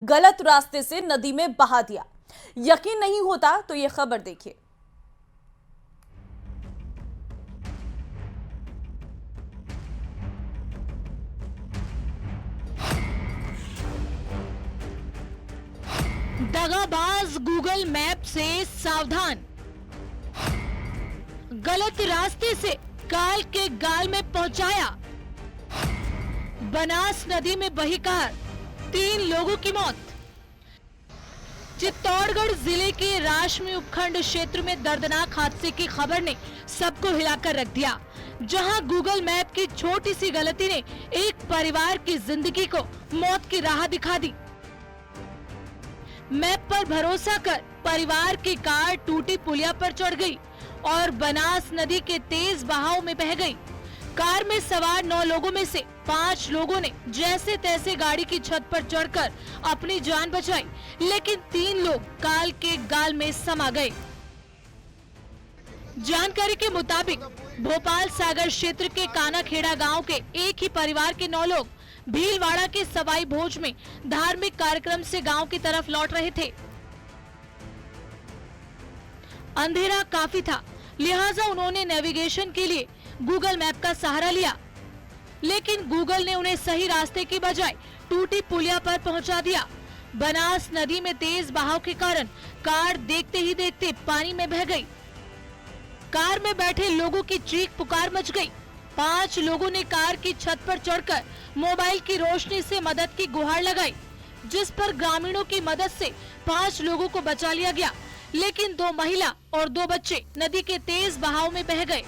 गलत रास्ते से नदी में बहा दिया। यकीन नहीं होता तो ये खबर देखिए। दगाबाज गूगल मैप से सावधान, गलत रास्ते से काल के गाल में पहुंचाया। बनास नदी में बही कार, 3 लोगों की मौत। चित्तौड़गढ़ जिले के राशमी उपखंड क्षेत्र में दर्दनाक हादसे की खबर ने सबको हिलाकर रख दिया, जहां गूगल मैप की छोटी सी गलती ने एक परिवार की जिंदगी को मौत की राह दिखा दी। मैप पर भरोसा कर परिवार की कार टूटी पुलिया पर चढ़ गई और बनास नदी के तेज बहाव में बह गई। कार में सवार 9 लोगों में से 5 लोगों ने जैसे तैसे गाड़ी की छत पर चढ़कर अपनी जान बचाई, लेकिन 3 लोग काल के गाल में समा गए। जानकारी के मुताबिक भोपाल सागर क्षेत्र के कानाखेड़ा गांव के एक ही परिवार के 9 लोग भीलवाड़ा के सवाई भोज में धार्मिक कार्यक्रम से गांव की तरफ लौट रहे थे। अंधेरा काफी था, लिहाजा उन्होंने नेविगेशन के लिए गूगल मैप का सहारा लिया, लेकिन गूगल ने उन्हें सही रास्ते की बजाय टूटी पुलिया पर पहुंचा दिया। बनास नदी में तेज बहाव के कारण कार देखते ही देखते पानी में बह गई। कार में बैठे लोगों की चीख पुकार मच गई। 5 लोगों ने कार की छत पर चढ़कर मोबाइल की रोशनी से मदद की गुहार लगाई, जिस पर ग्रामीणों की मदद से 5 लोगों को बचा लिया गया, लेकिन 2 महिला और 2 बच्चे नदी के तेज बहाव में बह गए।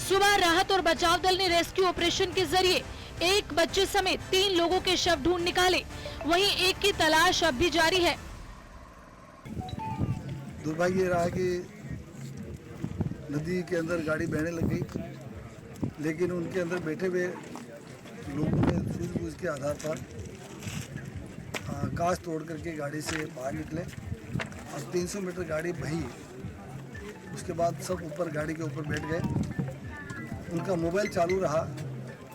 सुबह राहत और बचाव दल ने रेस्क्यू ऑपरेशन के जरिए एक बच्चे समेत 3 लोगों के शव ढूंढ निकाले, वहीं एक की तलाश अब भी जारी है। दुर्भाग्य रहा कि नदी के अंदर गाड़ी बहने लग गई, लेकिन उनके अंदर बैठे हुए लोगों ने सूझबूझ के आधार पर कांच तोड़ करके गाड़ी से बाहर निकले और 300 मीटर गाड़ी बही। उसके बाद सब ऊपर गाड़ी के ऊपर बैठ गए। उनका मोबाइल चालू रहा।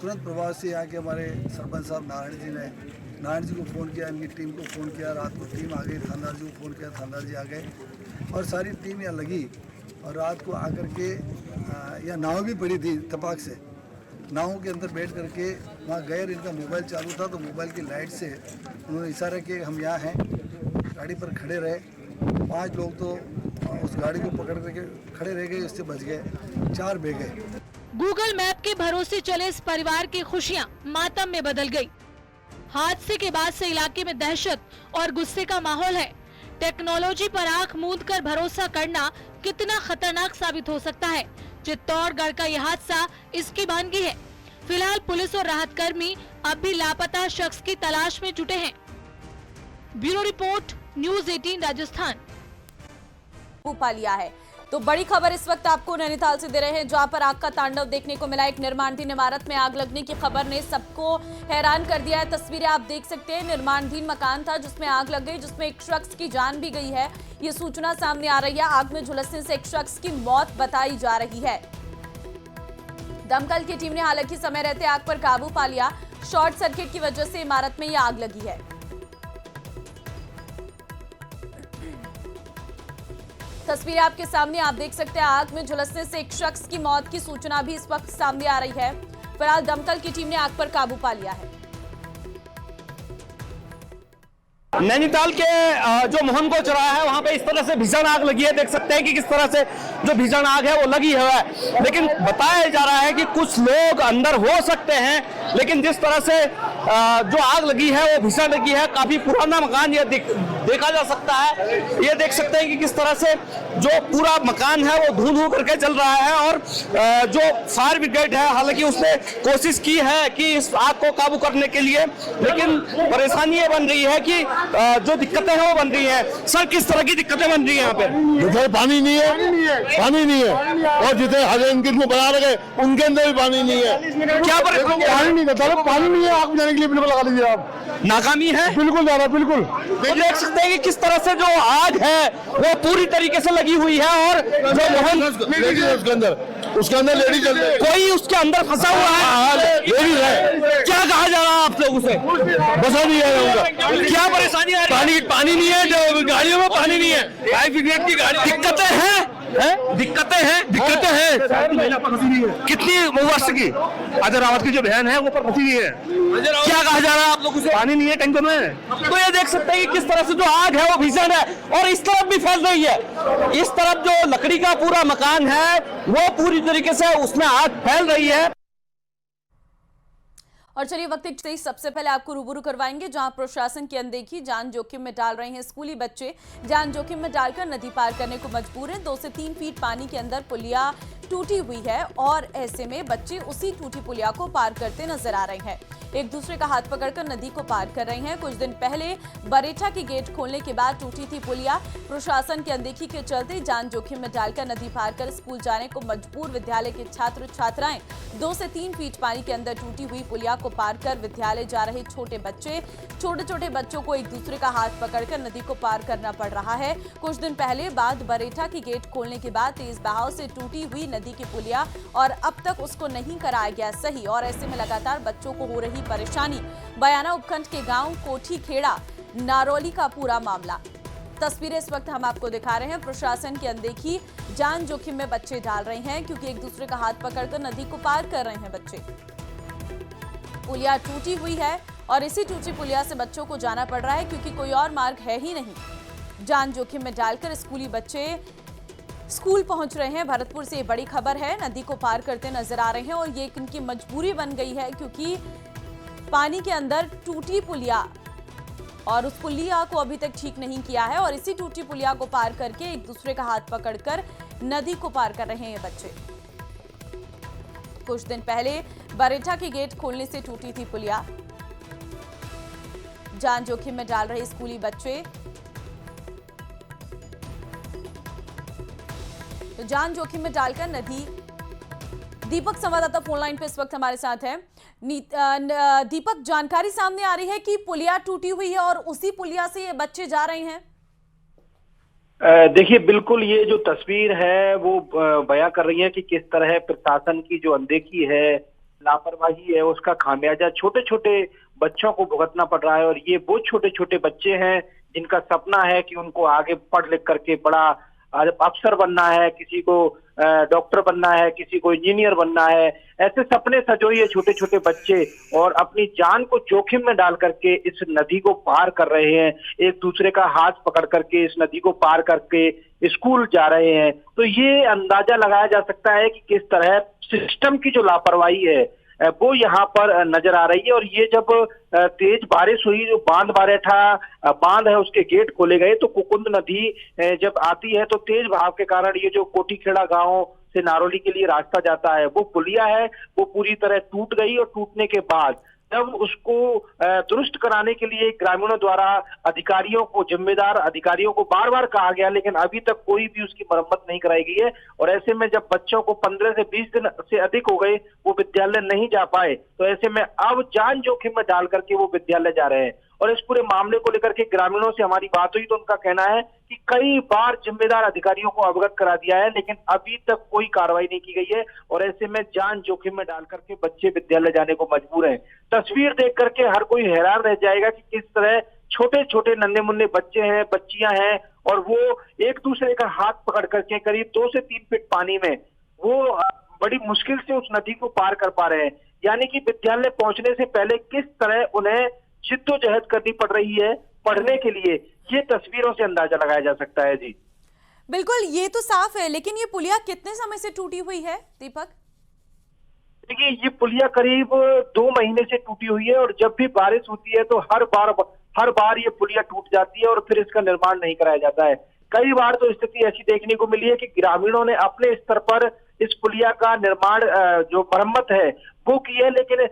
तुरंत प्रभाव से यहाँ के हमारे सरपंच साहब नारायण जी को फ़ोन किया, इनकी टीम को फ़ोन किया। रात को टीम आ गई, थानेदार जी को फ़ोन किया, थानेदार जी आ गए और सारी टीम यहाँ लगी। और रात को आकर के यहाँ नाव भी पड़ी थी, तपाक से नाव के अंदर बैठ करके वहाँ गए। इनका मोबाइल चालू था तो मोबाइल की लाइट से उन्होंने इशारा किया कि हम यहाँ हैं। गाड़ी पर खड़े रहे। 5 लोग तो उस गाड़ी को पकड़ करके खड़े रह गए, उससे बच गए। 4 बह गए। गूगल मैप के भरोसे चले इस परिवार की खुशियां मातम में बदल गई। हादसे के बाद से इलाके में दहशत और गुस्से का माहौल है। टेक्नोलॉजी पर आंख मूंद कर भरोसा करना कितना खतरनाक साबित हो सकता है। चित्तौड़गढ़ का यह हादसा इसकी भानगी है। फिलहाल पुलिस और राहत कर्मी अब भी लापता शख्स की तलाश में जुटे हैं। Bureau report, news 18 Rajasthan. पा लिया है तो बड़ी खबर इस वक्त आपको नैनीताल से दे रहे हैं, जहां पर आग का तांडव देखने को मिला। एक निर्माणाधीन इमारत में आग लगने की खबर ने सबको हैरान कर दिया है। तस्वीरें आप देख सकते हैं। निर्माणाधीन मकान था जिसमें आग लग गई, जिसमें एक शख्स की जान भी गई है। ये सूचना सामने आ रही है। आग में झुलसने से एक शख्स की मौत बताई जा रही है। दमकल की टीम ने हालांकि समय रहते आग पर काबू पा लिया। शॉर्ट सर्किट की वजह से इमारत में यह आग लगी है। तस्वीरें आपके सामने आप देख सकते हैं। आग में झुलसने से एक शख्स की मौत की सूचना भी इस वक्त सामने आ रही है। फिलहाल दमकल की टीम ने आग पर काबू पा लिया है। नैनीताल के जो मोहनगो चौराहा है वहां पे इस तरह से भीषण आग लगी है। देख सकते हैं कि किस तरह से जो भीषण आग है वो लगी है, लेकिन बताया जा रहा है कि कुछ लोग अंदर हो सकते हैं, लेकिन जिस तरह से जो आग लगी है वो भीषण लगी है। काफी पुराना मकान ये देखा जा सकता है। ये देख सकते हैं कि किस तरह से जो पूरा मकान है वो धू करके चल रहा है और जो फायर ब्रिगेड है हालांकि उसने कोशिश की है कि इस आग को काबू करने के लिए, लेकिन परेशानी ये बन रही है कि जो दिक्कतें हैं वो बन रही हैं। सर, किस तरह की दिक्कतें बन रही हैं यहाँ पे? जिधर पानी नहीं है और जितने हरे इनके बना रखे उनके अंदर भी पानी नहीं है। क्या पानी नहीं है, आग बुझाने के लिए बिल्कुल लगा लीजिए आप। नाकामी है, बिल्कुल ज्यादा, बिल्कुल। तो देख सकते हैं कि किस तरह से जो आग है वो पूरी तरीके से लगी हुई है और जो मोहन उसके अंदर लेडीज चलते, कोई उसके अंदर फंसा हुआ है, लेडीज है। क्या कहा जा रहा है आप लोगों से? बसा नहीं है उनका। क्या परेशानी आ रही है? पानी नहीं है, जो गाड़ियों में पानी नहीं है, फायर ब्रिगेड की गाड़ी। दिक्कतें हैं, दिक्कतें हैं, दिक्कतें हैं। कितनी वर्ष की अजय रावत की जो बहन है वो पर फंसी हुई है। क्या कहा जा रहा है आप लोगों से? पानी नहीं है टैंकर में। तो ये देख सकते हैं कि किस तरह से जो आग है वो भीषण है और इस तरफ भी फैल रही है। इस तरफ जो लकड़ी का पूरा मकान है वो पूरी तरीके से उसमें आग फैल रही है। और चलिए वक्त से सबसे पहले आपको रूबरू करवाएंगे जहां प्रशासन की अनदेखी जान जोखिम में डाल रहे हैं स्कूली बच्चे। जान जोखिम में डालकर नदी पार करने को मजबूर हैं। 2 से 3 फीट पानी के अंदर पुलिया टूटी हुई है और ऐसे में बच्चे उसी टूटी पुलिया को पार करते नजर आ रहे हैं। एक दूसरे का हाथ पकड़कर नदी को पार कर रहे हैं। कुछ दिन पहले बरेठा की गेट खोलने के बाद टूटी थी पुलिया। प्रशासन की अनदेखी के चलते जान जोखिम में डालकर नदी पार कर स्कूल जाने को मजबूर विद्यालय के छात्र छात्राएं 2 से 3 फीट पानी के अंदर टूटी हुई पुलिया को पार कर विद्यालय जा रहे छोटे छोटे बच्चों को एक दूसरे का हाथ पकड़कर नदी को पार करना पड़ रहा है। कुछ दिन पहले बाद बरेठा की गेट खोलने के बाद तेज बहाव से टूटी हुई नदी की पुलिया और अब तक उसको नहीं कराया गया सही और ऐसे में लगातार बच्चों को हो रही परेशानी। बयाना उपखंड के गांव कोठी खेड़ा नारौली का पूरा मामला। तस्वीरें इस वक्त हम आपको दिखा रहे हैं। प्रशासन की अनदेखी जान जोखिम में बच्चे डाल रहे हैं क्योंकि एक दूसरे का हाथ पकड़कर नदी को पार कर रहे हैं बच्चे। पुलिया टूटी हुई है और इसी टूटी पुलिया से बच्चों को जाना पड़ रहा है क्योंकि कोई और मार्ग है ही नहीं। जान जोखिम में डालकर स्कूली बच्चे स्कूल पहुंच रहे हैं। भरतपुर से ये बड़ी खबर है। नदी को पार करते नजर आ रहे हैं और ये इनकी मजबूरी बन गई है क्योंकि पानी के अंदर टूटी पुलिया और उस पुलिया को अभी तक ठीक नहीं किया है और इसी टूटी पुलिया को पार करके एक दूसरे का हाथ पकड़कर नदी को पार कर रहे हैं बच्चे। कुछ दिन पहले बरेठा की गेट खोलने से टूटी थी पुलिया। जान जोखिम में डाल रहे स्कूली बच्चे। तो जान जोखिम में डालकर नदी। दीपक संवाददाता फोन लाइन पे इस वक्त हमारे साथ है। दीपक, जानकारी सामने आ रही है कि पुलिया टूटी हुई है और उसी पुलिया से ये बच्चे जा रहे हैं। देखिए, बिल्कुल ये जो तस्वीर है वो बयां कर रही है कि किस तरह प्रशासन की जो अनदेखी है, लापरवाही है, उसका खामियाजा छोटे छोटे बच्चों को भुगतना पड़ रहा है। और ये वो छोटे छोटे बच्चे हैं जिनका सपना है कि उनको आगे पढ़ लिख करके बड़ा अफसर बनना है, किसी को डॉक्टर बनना है, किसी को इंजीनियर बनना है। ऐसे सपने सजोए छोटे छोटे बच्चे और अपनी जान को जोखिम में डाल करके इस नदी को पार कर रहे हैं। एक दूसरे का हाथ पकड़ करके इस नदी को पार करके स्कूल जा रहे हैं। तो ये अंदाजा लगाया जा सकता है कि किस तरह सिस्टम की जो लापरवाही है वो यहाँ पर नजर आ रही है। और ये जब तेज बारिश हुई, जो बांध बरेठा बांध है उसके गेट खोले गए, तो कुकुंद नदी जब आती है तो तेज बहाव के कारण ये जो कोठीखेड़ा गांव से नारौली के लिए रास्ता जाता है, वो पुलिया है, वो पूरी तरह टूट गई। और टूटने के बाद जब उसको दुरुस्त कराने के लिए ग्रामीणों द्वारा अधिकारियों को, जिम्मेदार अधिकारियों को बार बार कहा गया, लेकिन अभी तक कोई भी उसकी मरम्मत नहीं कराई गई है। और ऐसे में जब बच्चों को 15 से 20 दिन से अधिक हो गए वो विद्यालय नहीं जा पाए, तो ऐसे में अब जान जोखिम में डाल करके वो विद्यालय जा रहे हैं। और इस पूरे मामले को लेकर के ग्रामीणों से हमारी बात हुई तो उनका कहना है कि कई बार जिम्मेदार अधिकारियों को अवगत करा दिया है, लेकिन अभी तक कोई कार्रवाई नहीं की गई है। और ऐसे में जान जोखिम में डाल करके बच्चे विद्यालय जाने को मजबूर हैं। तस्वीर देख करके हर कोई हैरान रह जाएगा कि किस तरह छोटे छोटे नन्हे मुन्ने बच्चे हैं, बच्चियां हैं, और वो एक दूसरे का हाथ पकड़ करके करीब 2 से 3 फीट पानी में वो बड़ी मुश्किल से उस नदी को पार कर पा रहे हैं। यानी कि विद्यालय पहुंचने से पहले किस तरह उन्हें जिद्दोजहद करनी पड़ रही है पढ़ने के लिए, ये तस्वीरों से अंदाजा लगाया जा सकता है। जी बिल्कुल, ये तो साफ है, लेकिन ये पुलिया कितने समय से टूटी हुई है दीपक? देखिए, ये पुलिया करीब 2 महीने से टूटी हुई है और जब भी बारिश होती है तो हर बार ये पुलिया टूट जाती है और फिर इसका निर्माण नहीं कराया जाता है। कई बार तो स्थिति ऐसी देखने को मिली है कि ग्रामीणों ने अपने स्तर पर इस पुलिया का निर्माण, जो मरम्मत है वो की है, लेकिन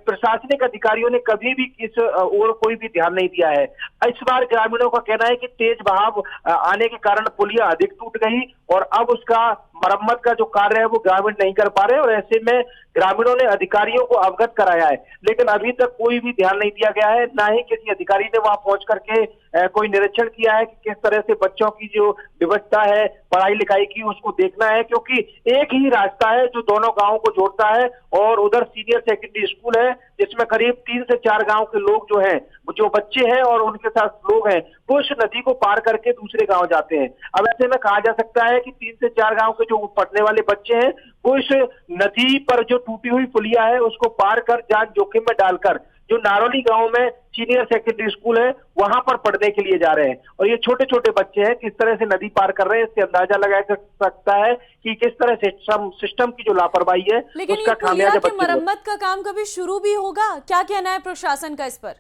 प्रशासनिक अधिकारियों ने कभी भी इस ओर कोई भी ध्यान नहीं दिया है। इस बार ग्रामीणों का कहना है कि तेज बहाव आने के कारण पुलिया अधिक टूट गई और अब उसका मरम्मत का जो कार्य है वो ग्रामीण नहीं कर पा रहे, और ऐसे में ग्रामीणों ने अधिकारियों को अवगत कराया है, लेकिन अभी तक कोई भी ध्यान नहीं दिया गया है। ना ही किसी अधिकारी ने वहां पहुंच करके कोई निरीक्षण किया है कि किस तरह से बच्चों की जो व्यवस्था है पढ़ाई लिखाई की उसको देखना है, क्योंकि एक ही रास्ता है जो दोनों गांवों को जोड़ता है, और उधर सीनियर सेकेंडरी स्कूल है जिसमें करीब 3 से 4 गांव के लोग जो हैं, जो बच्चे हैं और उनके साथ लोग हैं, वो इस नदी को पार करके दूसरे गांव जाते हैं। अब ऐसे में कहा जा सकता है कि 3 से 4 गांव के जो पढ़ने वाले बच्चे हैं वो इस नदी पर जो टूटी हुई पुलिया है उसको पार कर जान जोखिम में डालकर जो नारौली गांव में सीनियर सेकेंडरी स्कूल है वहां पर पढ़ने के लिए जा रहे हैं, और ये छोटे छोटे बच्चे हैं किस तरह से नदी पार कर रहे हैं, इससे अंदाजा लगाया जा सकता है कि किस तरह से सिस्टम की जो लापरवाही है लेकिन उसका ये पुलिया खामियाजा की मरम्मत का काम कभी शुरू भी होगा? क्या कहना है प्रशासन का इस पर?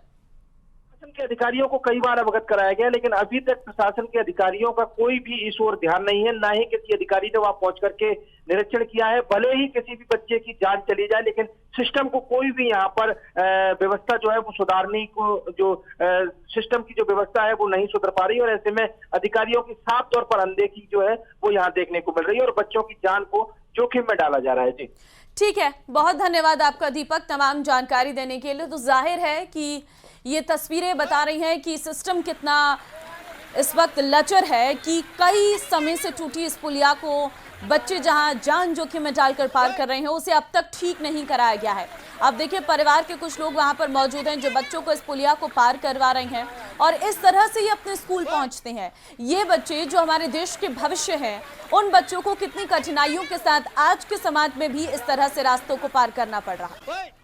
प्रशासन के अधिकारियों को कई बार अवगत कराया गया, लेकिन अभी तक प्रशासन के अधिकारियों का कोई भी इस ओर ध्यान नहीं है, ना ही किसी अधिकारी ने वहां पहुंच करके निरीक्षण किया है। भले ही किसी भी बच्चे की जान चली जाए, लेकिन सिस्टम को कोई भी यहाँ पर व्यवस्था जो है वो सुधारने को जो सिस्टम की जो व्यवस्था है वो नहीं सुधर पा रही, और ऐसे में अधिकारियों की साफ तौर पर अनदेखी जो है वो यहाँ देखने को मिल रही है और बच्चों की जान को जोखिम में डाला जा रहा है। जी ठीक है, बहुत धन्यवाद आपका दीपक तमाम जानकारी देने के लिए। तो जाहिर है कि ये तस्वीरें बता रही हैं कि सिस्टम कितना इस वक्त लचर है कि कई समय से टूटी इस पुलिया को बच्चे जहां जान जोखिम में डालकर पार कर रहे हैं उसे अब तक ठीक नहीं कराया गया है। अब देखिए परिवार के कुछ लोग वहां पर मौजूद हैं जो बच्चों को इस पुलिया को पार करवा रहे हैं, और इस तरह से ये अपने स्कूल पहुंचते हैं। ये बच्चे जो हमारे देश के भविष्य हैं, उन बच्चों को कितनी कठिनाइयों के साथ आज के समाज में भी इस तरह से रास्तों को पार करना पड़ रहा है।